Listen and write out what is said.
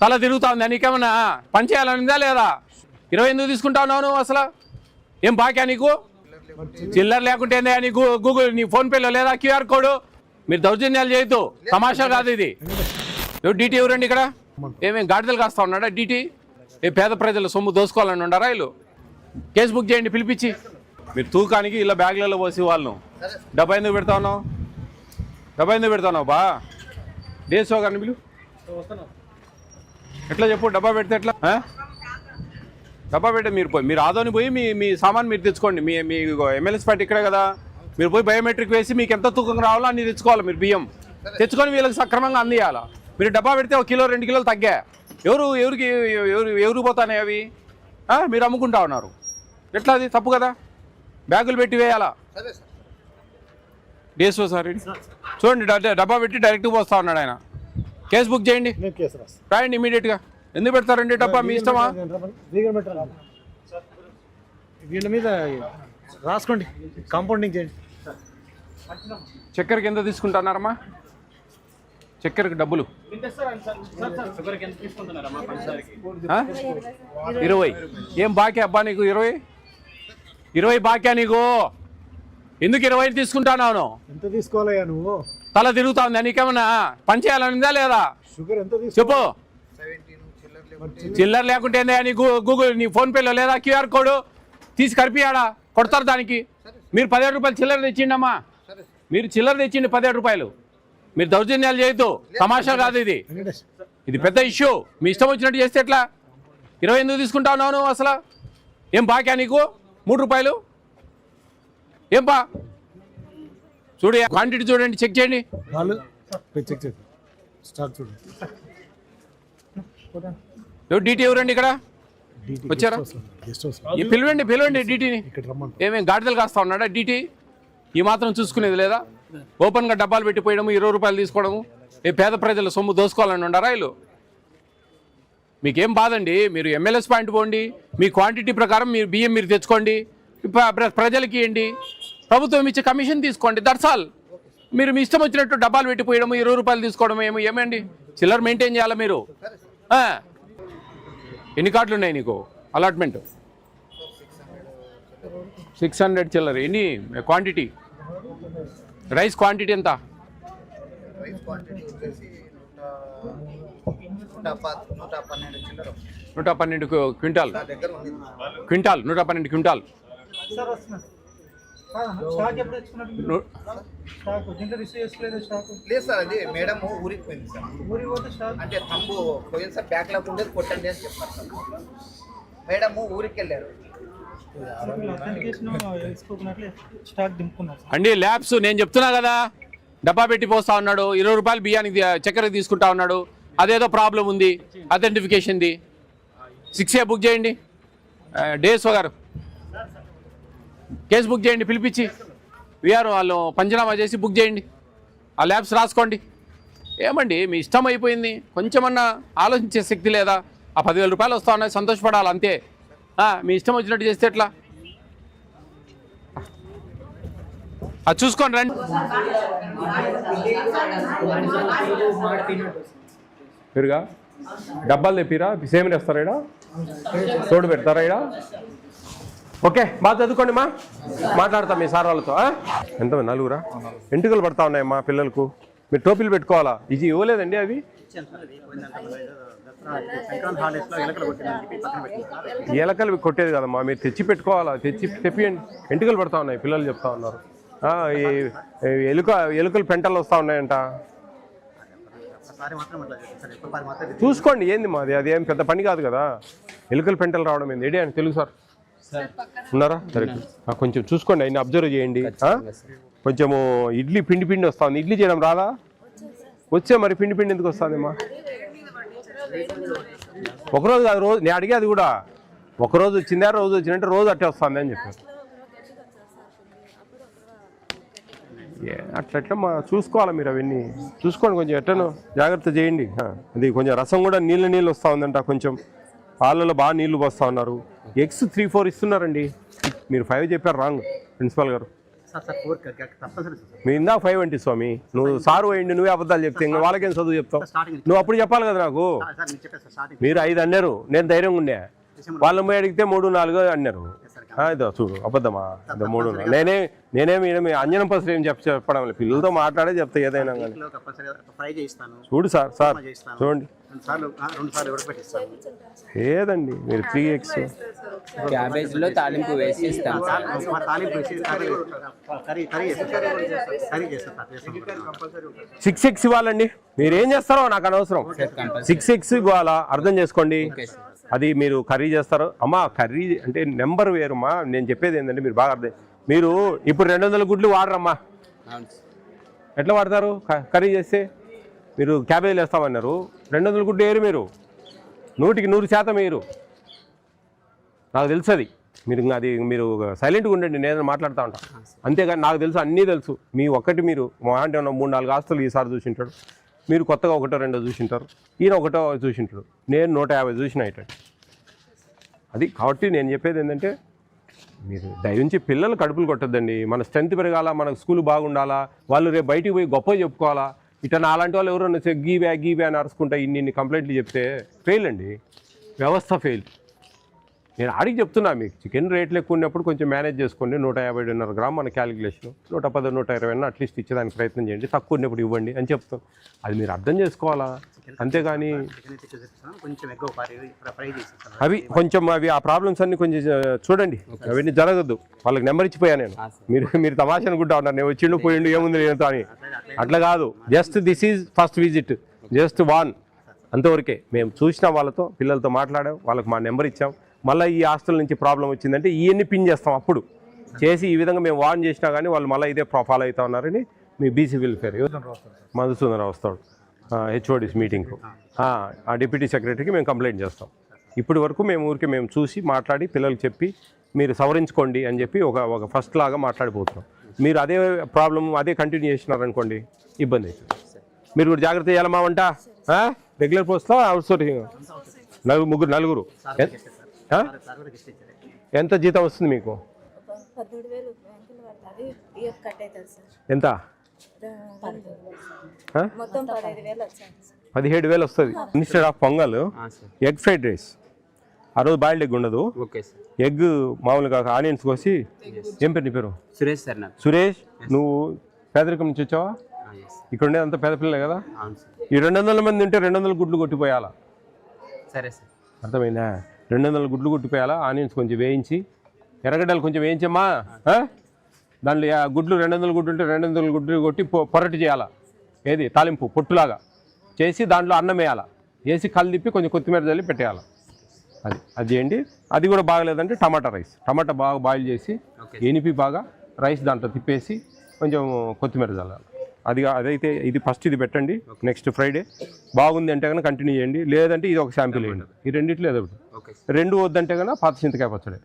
తల తిరుగుతుంది. నీకేమన్నా పని చేయాలనిందా లేదా? 20 ఎందుకు తీసుకుంటా ఉన్నావు నువ్వు? అసలు ఏం బాక్యా నీకు? చిల్లర లేకుంటే ఏందా నీకు? గూగుల్ నీ ఫోన్పేలో లేదా క్యూఆర్ కోడ్? మీరు దౌర్జన్యాలు చేయొద్దు, తమాషా కాదు ఇది. డీటీ ఎవరండి ఇక్కడ? ఏమేమి గాడిదలు కాస్తా ఉన్నాడా డీటీ? ఏ పేద ప్రజల సొమ్ము దోసుకోవాలని ఉండారా వీళ్ళు? కేసు బుక్ చేయండి పిలిపించి. మీరు తూకానికి ఇలా బ్యాగ్లలో పోసి వాళ్ళను డబ్బా ఎందుకు పెడతా ఉన్నావు? డబ్బా ఎందుకు పెడతా ఉన్నావు బా? డేసో గారిని పిలు. ఎట్లా చెప్పు? డబ్బా పెడితే ఎట్లా? డబ్బా పెట్టే మీరు ఆదోని పోయి మీ సామాన్ మీరు తెచ్చుకోండి. మీ ఎమ్మెల్యే పార్టీ ఇక్కడే కదా, మీరు పోయి బయోమెట్రిక్ వేసి మీకు ఎంత తూకం రావాలో అన్ని తెచ్చుకోవాలి. మీరు బియ్యం తెచ్చుకొని వీళ్ళకి సక్రమంగా అందియాలా. మీరు డబ్బా పెడితే 1 కిలో 2 కిలోలు తగ్గా. ఎవరికి పోతాయి అవి? మీరు అమ్ముకుంటా ఉన్నారు. ఎట్లా? అది తప్పు కదా. బ్యాగులు పెట్టి వేయాలా? డేసో సార్ చూడండి, డబ్బా పెట్టి డైరెక్ట్గా పోస్తా ఉన్నాడు ఆయన. కేసు బుక్ చేయండి, రాయండి ఇమీడియట్గా. ఎందుకు పెడతారండి డబ్బా? మీ ఇష్టమా? వీళ్ళ మీద రాసుకోండి, కాంపౌండింగ్ చేయండి. చక్కెరకి ఎంత తీసుకుంటున్నారమ్మా? చక్కెరకి డబ్బులు 20. ఏం బాకీ అబ్బా నీకు? 20 బాక్యా నీకు? ఎందుకు 20 తీసుకుంటాను? ఎంత తీసుకోవాలయ్యా నువ్వు? తల తిరుగుతుంది. నీకేమన్నా పని చేయాలనిందా లేదా? షుగర్ ఎంత చెప్పు. చిల్లర లేకుంటే ఏందా నీకు? గూగుల్ నీ ఫోన్పేలో లేదా క్యూఆర్ కోడ్? తీసి కరిపియాడా కొడతారు దానికి. మీరు 17 రూపాయలు చిల్లర తెచ్చిండమ్మా. మీరు చిల్లర తెచ్చిండి 17 రూపాయలు. మీరు దౌర్జన్యాలు చేయొద్దు, తమాషా కాదు ఇది. ఇది పెద్ద ఇష్యూ. మీ ఇష్టం వచ్చినట్టు చేస్తే ఎట్లా? 20 ఎందుకు తీసుకుంటా ఉన్నావు నువ్వు? అసలు ఏం బాక్యా నీకు? 3 రూపాయలు ఏం బా? చూడు క్వాంటిటీ చూడండి, చెక్ చేయండి. డీటీ ఎవరండి ఇక్కడ? వచ్చారా? పిలవండి డీటీని. ఏమేమి గాడిదలు కాస్తా ఉన్నాడా డీటీ? ఈ మాత్రం చూసుకునేది లేదా? ఓపెన్గా డబ్బాలు పెట్టిపోయడము, 20 రూపాయలు తీసుకోవడము. ఏ పేద ప్రజల సొమ్ము దోసుకోవాలని ఉండారా వీళ్ళు? మీకేం బాధండి? మీరు ఎమ్మెల్యేస్ పాయింట్ పోండి, మీ క్వాంటిటీ ప్రకారం మీరు బియ్యం మీరు తెచ్చుకోండి, ప్రజలకి ఇవ్వండి, ప్రభుత్వం ఇచ్చే కమిషన్ తీసుకోండి. That's all. మీరు మీ ఇష్టం వచ్చినట్టు డబ్బాలు పెట్టిపోయడము, 20 రూపాయలు తీసుకోవడం ఏమండి? చిల్లర మెయింటైన్ చేయాలా మీరు? ఎన్ని కార్డులు ఉన్నాయి నీకు? అలాట్మెంట్ 600 చిల్లర. ఎన్ని క్వాంటిటీ? రైస్ క్వాంటిటీ ఎంత? 112 క్వింటాల్. 112 క్వింటాల్. లేదు సార్, అది మేడం ఊరికి పోయింది సార్. అంటే తమ్ము పోయింది సార్, బ్యాక్ లాక్ ఉండేది కొట్టండి అని చెప్పారు సార్. మేడం ఊరికి వెళ్ళారు అండి. ల్యాబ్స్ నేను చెప్తున్నా కదా, డబ్బా పెట్టి పోస్తా ఉన్నాడు, 20 రూపాయలు బియ్యానికి చక్కెర తీసుకుంటా ఉన్నాడు. అదేదో ప్రాబ్లం ఉంది అథెంటిఫికేషన్ది. 6A బుక్ చేయండి. డేసో గారు కేసు బుక్ చేయండి పిలిపించి. వీఆర్ వాళ్ళు పంచనామా చేసి బుక్ చేయండి. ఆ ల్యాబ్స్ రాసుకోండి. ఏమండి మీ ఇష్టం అయిపోయింది, కొంచెమన్నా ఆలోచించే శక్తి లేదా? ఆ 10,000 రూపాయలు వస్తా ఉన్నాయి, సంతోషపడాలి అంతే. మీ ఇష్టం వచ్చినట్టు చేస్తే ఎట్లా? అది చూసుకోండి రండి. మీరుగా డబ్బాలు తెప్పిరా? సేమ్ వేస్తారా? ఇడా తోడు పెడతారా? ఇడా ఓకే, బాగా చదువుకోండి మా. మాట్లాడతాం మీ సార్ వాళ్ళతో. ఎంత 4 ఎంటుకలు పడతా ఉన్నాయమ్మా పిల్లలకు. మీరు టోపీలు పెట్టుకోవాలా? ఇది ఇవ్వలేదండి అవి? ఎలకలు కొట్టేది కదమ్మా, మీరు తెచ్చి పెట్టుకోవాలా. తెప్పియండి. ఎంటుకలు పడతా ఉన్నాయి పిల్లలు చెప్తా ఉన్నారు. ఎలుకలు పెంటలు వస్తూ ఉన్నాయంట. చూసుకోండి. ఏంది మాది? అది ఏం పెద్ద పని కాదు కదా. ఎలుకలు పెంటలు రావడం ఏంది? ఏడి అని తెలుగు సార్ ఉన్నారా? సరే, కొంచెం చూసుకోండి, ఆయన అబ్జర్వ్ చేయండి. కొంచెము ఇడ్లీ పిండి వస్తుంది. ఇడ్లీ చేయడం రాదా? వచ్చే మరి పిండి ఎందుకు వస్తుందమ్మా? ఒకరోజు కాదు, రోజు. నేను అడిగేది కూడా ఒకరోజు వచ్చిందా, రోజు వచ్చిందంటే రోజు అట్టే వస్తుంది అని చెప్పారు. అట్లా మా చూసుకోవాలి మీరు. అవన్నీ చూసుకోండి, కొంచెం ఎట్టను జాగ్రత్త చేయండి. అది కొంచెం రసం కూడా నీళ్ళు వస్తూ ఉందంట. కొంచెం పాలలో బాగా నీళ్లు పోస్తూ ఉన్నారు. ఎగ్స్ 3-4 ఇస్తున్నారండి. మీరు 5 చెప్పారు రాంగ్ ప్రిన్సిపాల్ గారు. సార్ సార్ 4 తప్పనిసరి సార్. మీ ఇందాక 5 అంటే స్వామి, నువ్వు సారు అయ్యింది, నువ్వే అబద్ధాలు చెప్తే ఇంకా వాళ్ళకేం చదువు చెప్తావు? స్టార్టింగ్ నువ్వు అప్పుడు చెప్పాలి కదా నాకు. సార్ మీరు చెప్పారు సార్ స్టార్టింగ్ మీరు 5 అన్నారు, నేను ధైర్యంగా ఉండే. వాళ్ళని పోయి అడిగితే 3, 4 అన్నారు. ఇదో చూడు అబద్ధమా, ఇదో 3. నేనేమి అంజనం పసలు ఏం చెప్పడం లేదు, పిల్లలతో మాట్లాడే చెప్తా ఏదైనా కానీ. కంపల్సరీ ఫ్రై చేయిస్తాను, చూడు సార్ చూడండి, 2 సార్లు ఉడకబెట్టిస్తాను. ఏదండి మీరు 3x క్యాబేజ్లో తాలింపు వేసి ఇస్తాం. తాలింపు వేసి కర్రీ చేస్తాను. 6x ఇవ్వాలండి. మీరు ఏం చేస్తారో నాకు అనవసరం, 6x ఇవ్వాలా, అర్థం చేసుకోండి. అది మీరు కర్రీ చేస్తారు అమ్మా, కర్రీ అంటే నెంబర్ వేరుమ్మా. నేను చెప్పేది ఏంటంటే మీరు బాగా అర్థం, మీరు ఇప్పుడు 200 గుడ్లు వాడరమ్మా, ఎట్లా వాడతారు కర్రీ చేస్తే? మీరు క్యాబేజీలు వేస్తామన్నారు, 200 గుడ్లు వేరు, మీరు 100% వేరు. నాకు తెలుసు అది. మీరు సైలెంట్గా ఉండండి, నేను మాట్లాడుతూ ఉంటాను. అంతేగాని నాకు తెలుసు, అన్నీ తెలుసు. మీ ఒక్కటి మీరు అంటే 3, 4 ఆస్తులు ఈసారి చూసింటాడు, మీరు కొత్తగా 1, 2 చూసింటారు, ఈయన 1 చూసింటాడు, నేను 150 చూసిన ఇటు. అది కాబట్టి నేను చెప్పేది ఏంటంటే మీరు దయించి పిల్లలు కడుపులు కొట్టద్దండి. మన స్ట్రెంత్ పెరగాల, మనకు స్కూల్ బాగుండాలా, వాళ్ళు రేపు బయటికి పోయి గొప్ప చెప్పుకోవాలా. ఇట్లా అలాంటి వాళ్ళు ఎవరన్నా గీ బ్యా అని అరుచుకుంటా ఇన్ని కంప్లైంట్లు చెప్తే ఫెయిల్ అండి, వ్యవస్థ ఫెయిల్. నేను అడిగి చెప్తున్నా, మీకు చికెన్ రేట్లు ఎక్కువ ఉన్నప్పుడు కొంచెం మేనేజ్ చేసుకోండి. 150.5 గ్రామ్ మన క్యాలిక్యులేషన్, 110, 120 అట్లీస్ట్ ఇచ్చేదానికి ప్రయత్నం చేయండి, తక్కువ ఉన్నప్పుడు ఇవ్వండి అని చెప్తాం. అది మీరు అర్థం చేసుకోవాలా, అంతేగాని అవి ఆ ప్రాబ్లమ్స్ అన్ని కొంచెం చూడండి, అవన్నీ జరగద్దు. వాళ్ళకి నెంబర్ ఇచ్చిపోయా నేను. మీరు తమాషా అనుకుంటా ఉన్నారు, నేను వచ్చిండు పోయిండు ఏముంది నేను అని. అట్లా కాదు, just this is first visit, just 1 అంతవరకే. మేము చూసిన వాళ్ళతో పిల్లలతో మాట్లాడాం, వాళ్ళకి మా నెంబర్ ఇచ్చాం. మళ్ళీ ఈ హాస్టల్ నుంచి ప్రాబ్లం వచ్చిందంటే ఇవన్నీ పిన్ చేస్తాం, అప్పుడు చేసి ఈ విధంగా మేము వార్న్ చేసినా కానీ వాళ్ళు మళ్ళీ ఇదే ఫాలో అవుతా ఉన్నారని మీ బీసీ వెల్ఫేర్ మధుసూదన్ వస్తాడు హెచ్ఓడిస్ మీటింగ్కు, ఆ డిప్యూటీ సెక్రటరీకి మేము కంప్లైంట్ చేస్తాం. ఇప్పటి వరకు మేము చూసి మాట్లాడి పిల్లలకు చెప్పి మీరు సవరించుకోండి అని చెప్పి ఒక ఫస్ట్ లాగా మాట్లాడిపోతున్నాం. మీరు అదే ప్రాబ్లం అదే కంటిన్యూ చేసినారనుకోండి ఇబ్బంది అవుతుంది. మీరు కూడా జాగ్రత్త చేయాలమ్మా. వంట రెగ్యులర్ పోస్ట్లో అవుట్ సోర్సింగ్ 4 ఎంత జీతం వస్తుంది మీకు? ఎంత? 17,000 వస్తుంది. Instead of pongal egg fried rice, ఆ రోజు బాయిల్డ్ ఎగ్ ఉండదు, ఎగ్ మామూలుగా ఆనియన్స్ కోసి. ఏం పేరు నీ పేరు? సురేష్ సార్. సురేష్, నువ్వు పేదరికం నుంచి వచ్చావా? ఇక్కడ ఉండేది అంతా పేద పిల్లలే కదా. ఈ 200 మంది ఉంటే 200 గుడ్లు కొట్టిపోయాలా? సరే సార్, అర్థమైందా? 200 గుడ్లు కొట్టిపోయాలా, ఆనియన్స్ కొంచెం వేయించి, ఎర్రగడ్డలు కొంచెం వేయించమ్మా. దాంట్లో గుడ్లు 200 గుడ్లు ఉంటే 200 గుడ్లు కొట్టి పొరటి చేయాలా, ఏది తాలింపు పొట్టులాగా చేసి దాంట్లో అన్నం వేయాలా, వేసి కళ్ళు తిప్పి కొంచెం కొత్తిమీర చల్లి పెట్టేయాలి. అది చేయండి. అది కూడా బాగలేదంటే టమాటా బాగా బాయిల్ చేసి ఎనిపి బాగా రైస్ దాంట్లో తిప్పేసి కొంచెం కొత్తిమీర చల్లాలి. అదైతే ఇది ఫస్ట్ ఇది పెట్టండి. నెక్స్ట్ ఫ్రైడే బాగుంది అంటే కనుక కంటిన్యూ చేయండి, లేదంటే ఇది ఒక శాంపిల్ వేయండి. ఈ రెండిట్లో ఏదో ఒకటి. 2 వద్దంటే కనుక పాత చింతకాయ పచ్చడి.